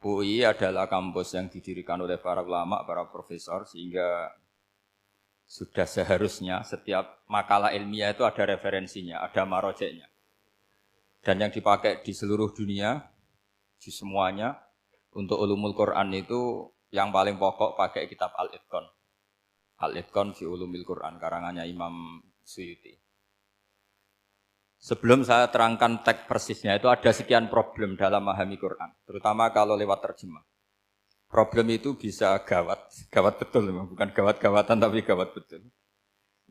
UI adalah kampus yang didirikan oleh para ulama, para profesor, sehingga sudah seharusnya setiap makalah ilmiah itu ada referensinya, ada marojeknya. Dan yang dipakai di seluruh dunia, di semuanya, untuk ulumul Quran itu yang paling pokok pakai kitab Al-Itqan. Al-Itqan fi ulumil Quran, karangannya Imam Suyuti. Sebelum saya terangkan teks persisnya, itu ada sekian problem dalam memahami Quran, terutama kalau lewat terjemah. Problem itu bisa gawat, gawat betul, bukan gawat-gawatan tapi gawat betul.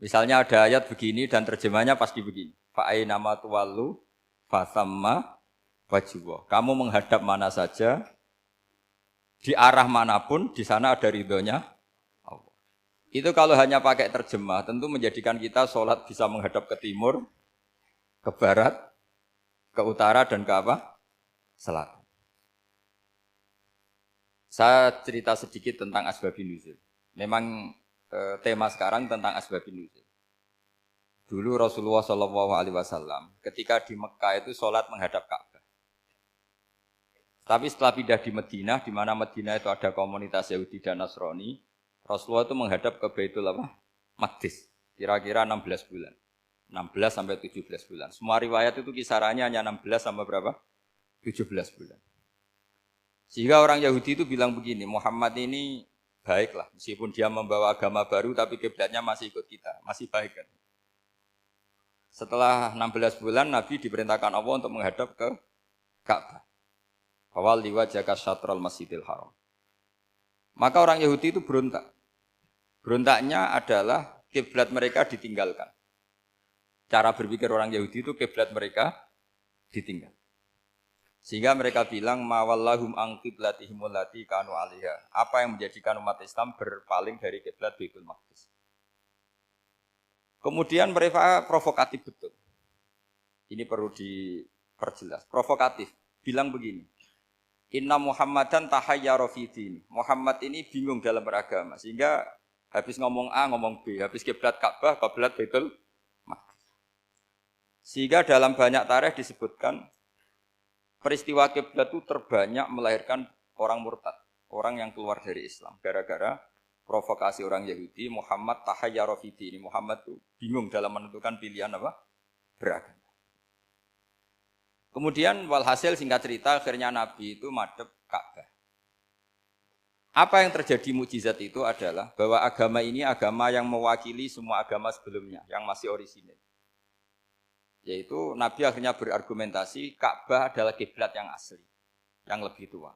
Misalnya ada ayat begini dan terjemahnya pasti begini. Fa'ainama tuwallu fasamma wajhullah. Kamu menghadap mana saja, di arah manapun, di sana ada ridhonya Allah. Itu kalau hanya pakai terjemah, tentu menjadikan kita sholat bisa menghadap ke timur, ke barat, ke utara, dan ke apa? Selatan. Saya cerita sedikit tentang asbabun nuzul. Memang tema sekarang tentang asbabun nuzul. Dulu Rasulullah SAW ketika di Mekah itu sholat menghadap Ka'bah. Tapi setelah pindah di Madinah, di mana Madinah itu ada komunitas Yahudi dan Nasrani, Rasulullah itu menghadap ke Baitul Maqdis, kira-kira 16 bulan. 16 sampai 17 bulan. Semua riwayat itu kisarannya hanya 16 sampai berapa? 17 bulan. Sehingga orang Yahudi itu bilang begini, Muhammad ini baiklah, meskipun dia membawa agama baru tapi kiblatnya masih ikut kita, masih baik kan. Setelah 16 bulan Nabi diperintahkan Allah untuk menghadap ke Ka'bah. Awal liwajhaka syatrul Masjidil Haram. Maka orang Yahudi itu berontak. Berontaknya adalah kiblat mereka ditinggalkan. Cara berpikir orang Yahudi itu kiblat mereka ditinggal. Sehingga mereka bilang mawallahum an qiblatihim allati kanu 'alaiha. Apa yang menjadikan umat Islam berpaling dari kiblat Baitul Maqdis. Kemudian mereka provokatif betul. Ini perlu diperjelas. Provokatif. Bilang begini. Inna Muhammadan tahayyara fi din. Muhammad ini bingung dalam beragama. Sehingga habis ngomong A ngomong B, habis kiblat Ka'bah, kiblat Baitul Maqdis. Sehingga dalam banyak tarikh disebutkan peristiwa kiblat itu terbanyak melahirkan orang murtad, orang yang keluar dari Islam gara-gara provokasi orang Yahudi. Muhammad tahayyara fi din. Muhammad itu bingung dalam menentukan pilihan apa? Beragama. Kemudian walhasil singkat cerita akhirnya Nabi itu madhep Ka'bah. Apa yang terjadi mukjizat itu adalah bahwa agama ini agama yang mewakili semua agama sebelumnya yang masih orisinil. Yaitu Nabi akhirnya berargumentasi Ka'bah adalah kiblat yang asli, yang lebih tua.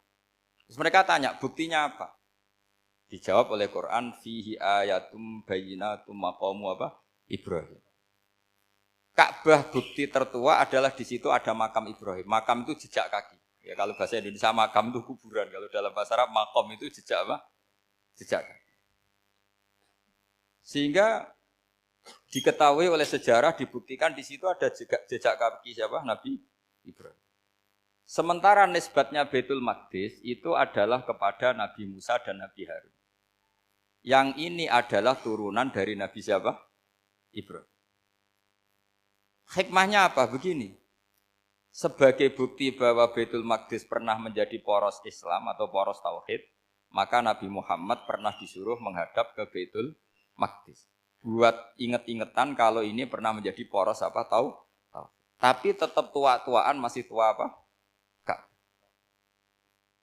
Terus mereka tanya, buktinya apa? Dijawab oleh Quran, fihi ayatum bayyinatum maqamu apa? Ibrahim. Ka'bah bukti tertua adalah di situ ada makam Ibrahim. Makam itu jejak kaki. Ya kalau bahasa Indonesia makam itu kuburan. Kalau dalam bahasa Arab makom itu jejak apa? Jejak kaki. Sehingga diketahui oleh sejarah, dibuktikan di situ ada jejak kaki siapa? Nabi Ibrahim. Sementara nisbatnya Baitul Maqdis itu adalah kepada Nabi Musa dan Nabi Harun. Yang ini adalah turunan dari Nabi siapa? Ibrahim. Hikmahnya apa? Begini. Sebagai bukti bahwa Baitul Maqdis pernah menjadi poros Islam atau poros Tauhid, maka Nabi Muhammad pernah disuruh menghadap ke Baitul Maqdis. Buat inget-ingetan kalau ini pernah menjadi poros apa tahu. Tapi tetap tua-tuaan masih tua apa? Ka'bah.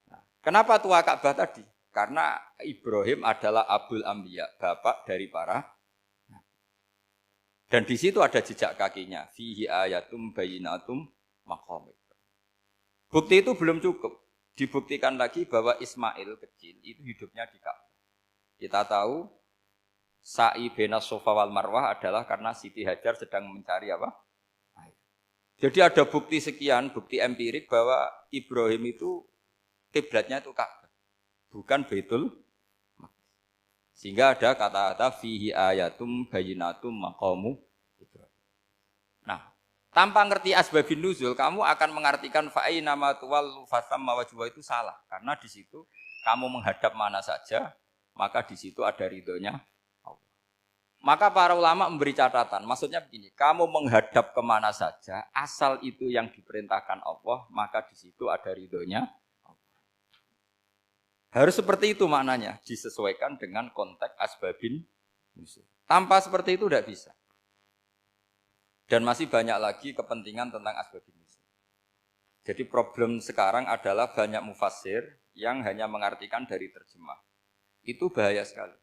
Nah, kenapa tua Ka'bah tadi? Karena Ibrahim adalah Abul Anbiya, bapak dari para. Dan di situ ada jejak kakinya. Fihi ayatum bayyinatum maqam. Bukti itu belum cukup. Dibuktikan lagi bahwa Ismail kecil itu hidupnya di Ka'bah. Kita tahu sa'i bainas Safa wal Marwah adalah karena Siti Hajar sedang mencari apa? Air. Jadi ada bukti sekian, bukti empirik bahwa Ibrahim itu kiblatnya itu Ka'bah, bukan Baitul Maqdis. Sehingga ada kata-kata fihi ayatum bayyinatum maqamu Ibrahim. Nah, tanpa ngerti asbabun nuzul, kamu akan mengartikan fa'ina ma tuwallu fasamma wajhuhu itu salah, karena di situ kamu menghadap mana saja, maka di situ ada ridhonya. Maka para ulama memberi catatan, maksudnya begini, kamu menghadap kemana saja, asal itu yang diperintahkan Allah, maka di situ ada ridhonya Allah. Harus seperti itu maknanya, disesuaikan dengan konteks asbabin nuzul. Tanpa seperti itu tidak bisa. Dan masih banyak lagi kepentingan tentang asbabin nuzul. Jadi problem sekarang adalah banyak mufassir yang hanya mengartikan dari terjemah. Itu bahaya sekali.